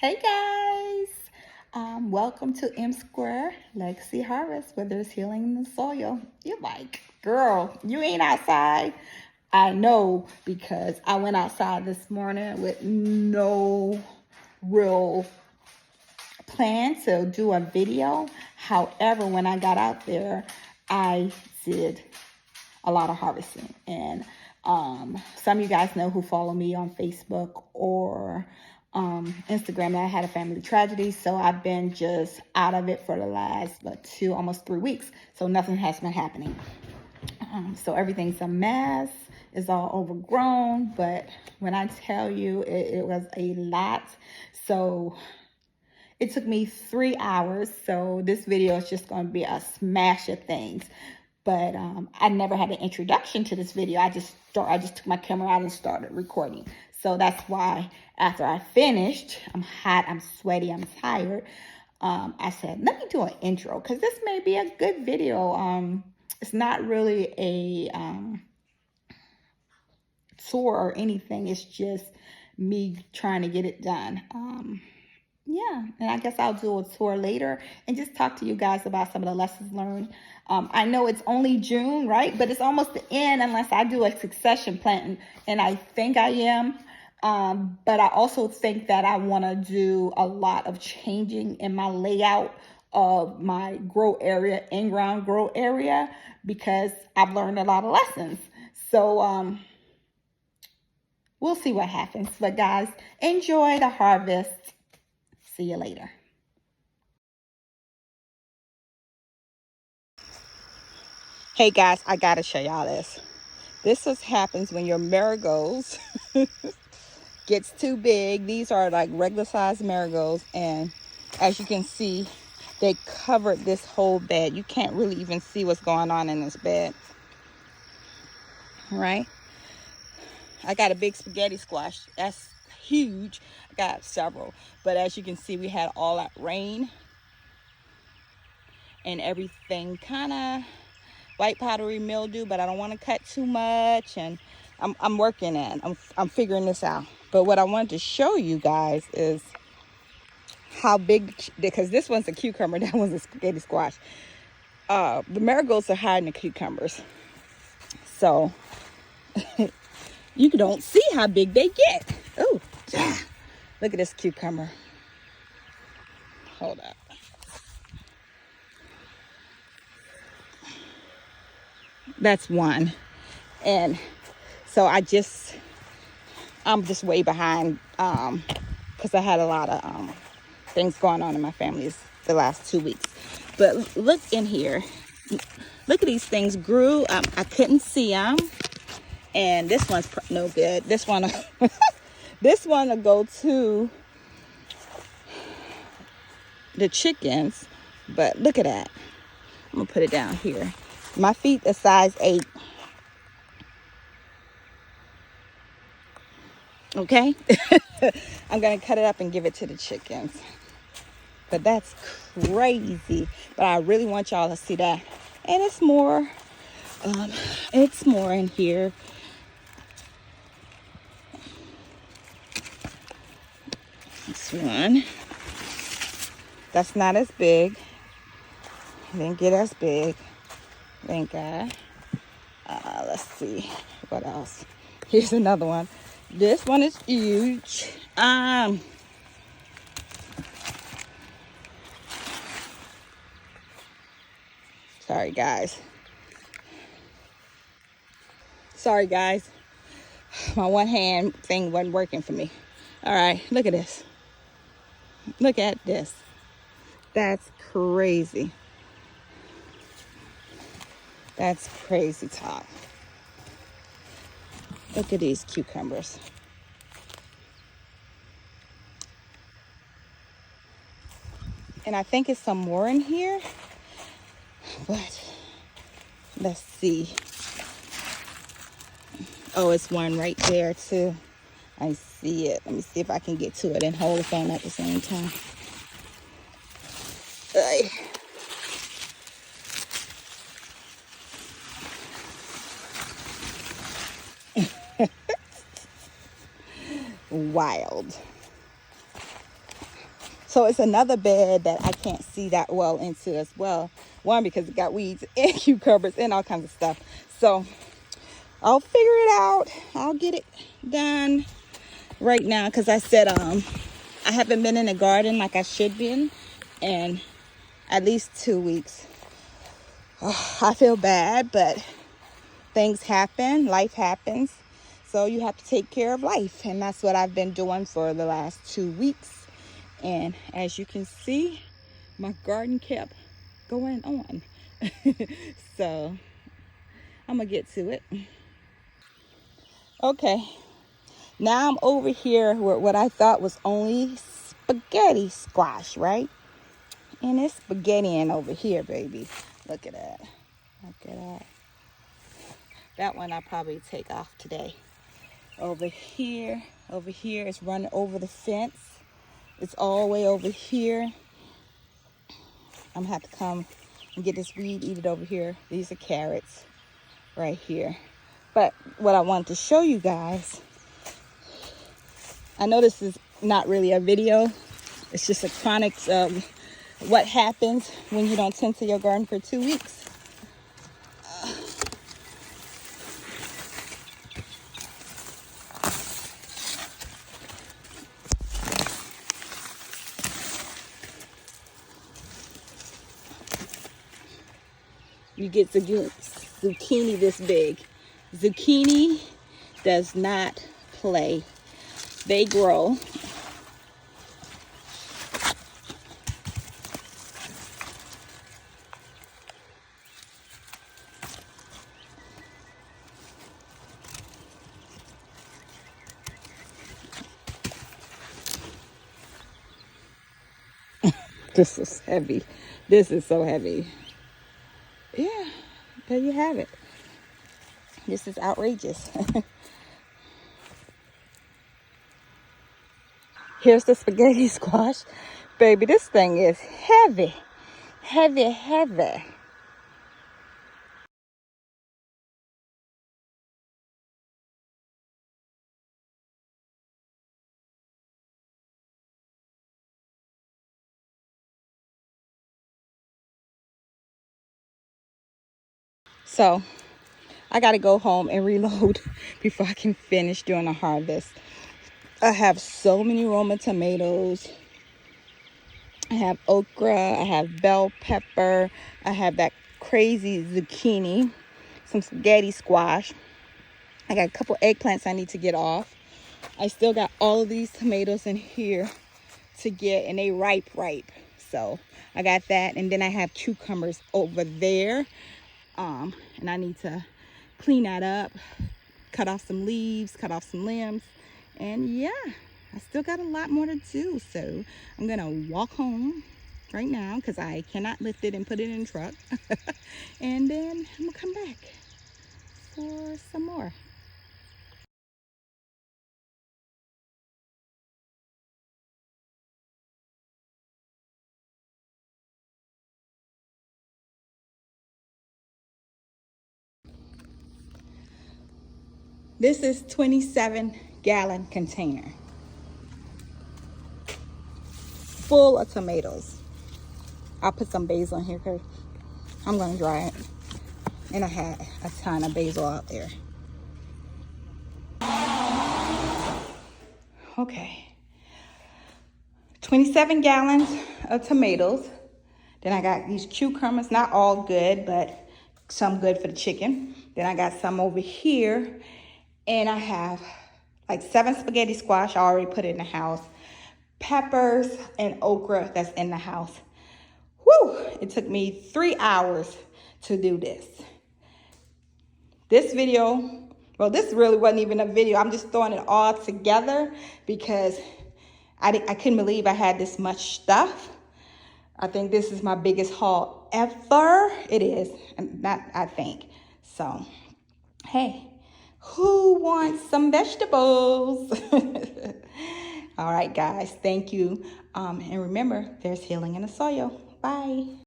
Hey guys, welcome to M2Legacy Harvest, where there's healing in the soil. You're like, girl, you ain't outside. I know because I went outside this morning with no real plan to do a video. However, when I got out there, I did a lot of harvesting. And some of you guys know who follow me on Facebook or Instagram that I had a family tragedy. So I've been just out of it for the last almost 3 weeks. So nothing has been happening. So everything's a mess. It's all overgrown. But when I tell you, it was a lot. So it took me 3 hours. So this video is just going to be a smash of things. But I never had an introduction to this video. I just took my camera out and started recording. So that's why after I finished, I'm hot, I'm sweaty, I'm tired. I said, let me do an intro because this may be a good video. It's not really a tour or anything. It's just me trying to get it done. Yeah, and I guess I'll do a tour later and just talk to you guys about some of the lessons learned. I know it's only June, right? But it's almost the end unless I do a succession planting, and I think I am. But I also think that I want to do a lot of changing in my layout of my grow area, in-ground grow area, because I've learned a lot of lessons. So we'll see what happens. But guys, enjoy the harvest. See you later. Hey guys, I gotta show y'all this. This just happens when your marigolds gets too big. These are like regular sized marigolds, and as you can see, they covered this whole bed. You can't really even see what's going on in this bed. All right. I got a big spaghetti squash. That's huge. I got several. But as you can see, we had all that rain and everything kind of white powdery mildew, but I don't want to cut too much, and I'm working at it. I'm figuring this out. But what I wanted to show you guys is how big, because this one's a cucumber, that one's a spaghetti squash. The marigolds are hiding the cucumbers, so you don't see how big they get. Oh, look at this cucumber. Hold up. That's one. And so I'm just way behind because I had a lot of things going on in my family the last 2 weeks. But look in here. Look at these things grew. I couldn't see them. And this one's no good. This one will go to the chickens. But look at that. I'm going to put it down here. My feet are size 8. Okay? I'm going to cut it up and give it to the chickens. But that's crazy. But I really want y'all to see that. And it's more. It's more in here. This one. That's not as big. Didn't get as big. Thank God. Let's see. What else? Here's another one. This one is huge. Sorry, guys. My one hand thing wasn't working for me. All right, look at this. Look at this. That's crazy. That's crazy talk. Look at these cucumbers. And I think it's some more in here. But let's see. Oh, it's one right there too. I see it. Let me see if I can get to it and hold the phone at the same time. Wild. So it's another bed that I can't see that well into as well. One, because it got weeds and cucumbers and all kinds of stuff. So I'll figure it out. I'll get it done right now, because I said I haven't been in the garden like I should be in at least 2 weeks. I feel bad, but things happen, life happens. So you have to take care of life. And that's what I've been doing for the last 2 weeks. And as you can see, my garden kept going on. So I'm gonna get to it. Okay, now I'm over here with what I thought was only spaghetti squash, right? And it's spaghettiing over here, baby. Look at that. Look at that. That one I'll probably take off today. Over here it's running over the fence. It's all the way over here. I'm gonna have to come and get this weed, eat it over here. These are carrots right here. But what I wanted to show you guys, I know this is not really a video. It's just a chronics of what happens when you don't tend to your garden for 2 weeks. You get zucchini this big. Zucchini does not play. They grow. This is heavy. This is so heavy. Yeah, there you have it. This is outrageous. Here's the spaghetti squash. Baby, this thing is heavy. Heavy, heavy. So I got to go home and reload before I can finish doing the harvest. I have so many Roma tomatoes. I have okra. I have bell pepper. I have that crazy zucchini. Some spaghetti squash. I got a couple eggplants I need to get off. I still got all of these tomatoes in here to get, and they ripe. So I got that, and then I have cucumbers over there. And I need to clean that up, cut off some leaves, cut off some limbs, and yeah, I still got a lot more to do. So I'm gonna walk home right now because I cannot lift it and put it in the truck. And then I'm gonna come back for some more. This is 27-gallon container full of tomatoes. I'll put some basil in here because I'm gonna dry it. And I had a ton of basil out there. Okay. 27 gallons of tomatoes. Then I got these cucumbers, not all good, but some good for the chicken. Then I got some over here. And I have like 7 spaghetti squash. I already put it in the house. Peppers and okra that's in the house. Whew, it took me 3 hours to do this. This video, well, this really wasn't even a video. I'm just throwing it all together because I couldn't believe I had this much stuff. I think this is my biggest haul ever. It is, not I think. So, hey, who wants some vegetables? All right, guys, thank you. And remember, there's healing in the soil. Bye.